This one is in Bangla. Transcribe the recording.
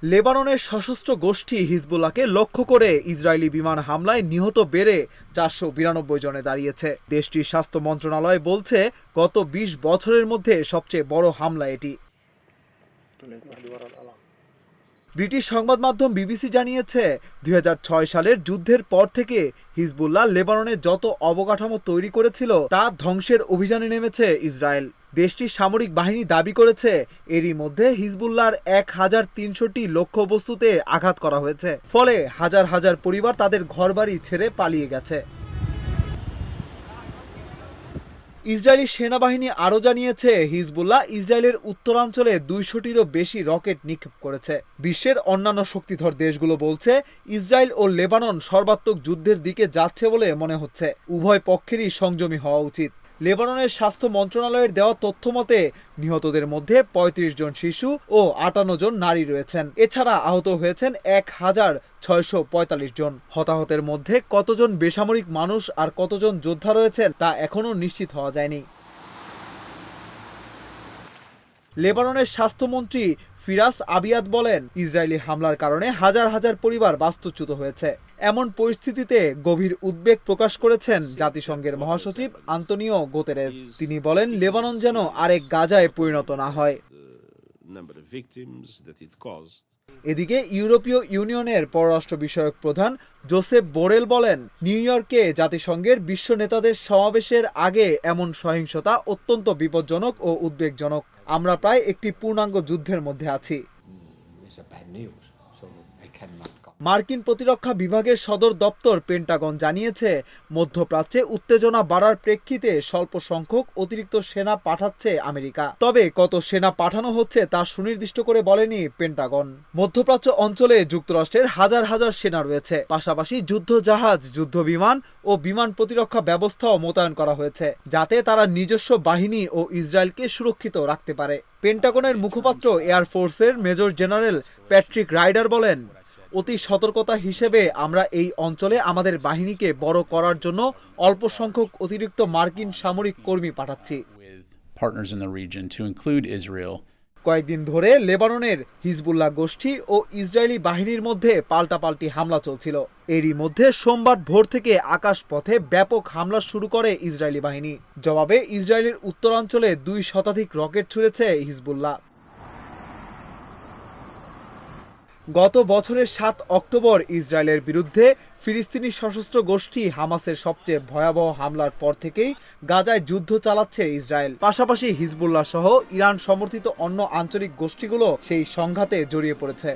লেবাননের সশস্ত্র গোষ্ঠী হিজবুল্লাহকে লক্ষ্য করে ইসরায়েলি বিমান হামলায় নিহত বেড়ে 492 জনে দাঁড়িয়েছে। দেশটির স্বাস্থ্য মন্ত্রণালয় বলছে, গত 20 বছরের মধ্যে সবচেয়ে বড় হামলা এটি। ব্রিটিশ সংবাদ মাধ্যম বিবিসি জানিয়েছে, 2006 সালের যুদ্ধের পর থেকে হিজবুল্লাহ লেবাননে যত অবকাঠামো তৈরি করেছিল তা ধ্বংসের অভিযানে নেমেছে ইসরায়েল। দেশটির সামরিক বাহিনী দাবি করেছে, এরই মধ্যে হিজবুল্লাহর 1300টি লক্ষ্যবস্তুতে আঘাত করা হয়েছে, ফলে হাজার হাজার পরিবার তাদের ঘরবাড়ি ছেড়ে পালিয়ে গেছে। ইসরায়েলি সেনাবাহিনী আরও জানিয়েছে, হিজবুল্লাহ ইসরায়েলের উত্তরাঞ্চলে 200টিরও বেশি রকেট নিক্ষেপ করেছে। বিশ্বের অন্যান্য শক্তিধর দেশগুলো বলছে, ইসরায়েল ও লেবানন সর্বাত্মক যুদ্ধের দিকে যাচ্ছে বলে মনে হচ্ছে। উভয় পক্ষেরই সংযমী হওয়া উচিত। লেবাননের স্বাস্থ্য মন্ত্রণালয়ের দেওয়া তথ্য মতে, নিহতদের মধ্যে 35 জন শিশু ও 58 জন নারী রয়েছেন। এছাড়া আহত হয়েছেন 1645 জন। হতাহতের মধ্যে কতজন বেসামরিক মানুষ আর কতজন যোদ্ধা রয়েছেন তা এখনও নিশ্চিত হওয়া যায়নি। লেবাননের স্বাস্থ্যমন্ত্রী ফিরাস আবিয়াদ বলেন, ইসরায়েলি হামলার কারণে হাজার হাজার পরিবার বাস্তুচ্যুত হয়েছে। এমন পরিস্থিতিতে গভীর উদ্বেগ প্রকাশ করেছেন জাতিসংঘের মহাসচিব আন্তোনিও গুতেরেস। তিনি বলেন, লেবানন যেন আরেক গাজায় পরিণত না হয়। এদিকে ইউরোপীয় ইউনিয়নের পররাষ্ট্র বিষয়ক প্রধান জোসেপ বোরেল বলেন, নিউ ইয়র্কে জাতিসংঘের বিশ্ব নেতাদের সমাবেশের আগে এমন সহিংসতা অত্যন্ত বিপজ্জনক ও উদ্বেগজনক। আমরা প্রায় একটি পূর্ণাঙ্গ যুদ্ধের মধ্যে আছি। মার্কিন প্রতিরক্ষা বিভাগের সদর দপ্তর পেন্টাগন জানিয়েছে, মধ্যপ্রাচ্যে উত্তেজনা বাড়ার প্রেক্ষিতে স্বল্প সংখ্যক অতিরিক্ত সেনা পাঠাচ্ছে আমেরিকা। তবে কত সেনা পাঠানো হচ্ছে তা সুনির্দিষ্ট করে বলেনি পেন্টাগন। মধ্যপ্রাচ্য অঞ্চলে যুক্তরাষ্ট্রের হাজার হাজার সেনা রয়েছে। পাশাপাশি যুদ্ধ জাহাজ, যুদ্ধ বিমান ও বিমান প্রতিরক্ষা ব্যবস্থাও মোতায়েন করা হয়েছে, যাতে তারা নিজস্ব বাহিনী ও ইসরায়েলকে সুরক্ষিত রাখতে পারে। পেন্টাগনের মুখপাত্র এয়ারফোর্সের মেজর জেনারেল প্যাট্রিক রাইডার বলেন, অতি সতর্কতা হিসেবে আমরা এই অঞ্চলে আমাদের বাহিনীকে বড় করার জন্য অল্প সংখ্যক অতিরিক্ত মার্কিন সামরিক কর্মী পাঠাচ্ছি। কয়েকদিন ধরে লেবাননের হিজবুল্লাহ গোষ্ঠী ও ইসরায়েলি বাহিনীর মধ্যে পাল্টাপাল্টি হামলা চলছিল। এরই মধ্যে সোমবার ভোর থেকে আকাশপথে ব্যাপক হামলা শুরু করে ইসরায়েলি বাহিনী। জবাবে ইসরায়েলের উত্তরাঞ্চলে 2 শতাধিক রকেট ছুড়েছে হিজবুল্লাহ। গত বছরের 7 অক্টোবর ইসরায়েলের বিরুদ্ধে ফিলিস্তিনি সশস্ত্র গোষ্ঠী হামাসের সবচেয়ে ভয়াবহ হামলার পর থেকেই গাজায় যুদ্ধ চালাচ্ছে ইসরায়েল। পাশাপাশি হিজবুল্লাহ সহ ইরান সমর্থিত অন্য আঞ্চলিক গোষ্ঠীগুলো সেই সংঘাতে জড়িয়ে পড়েছে।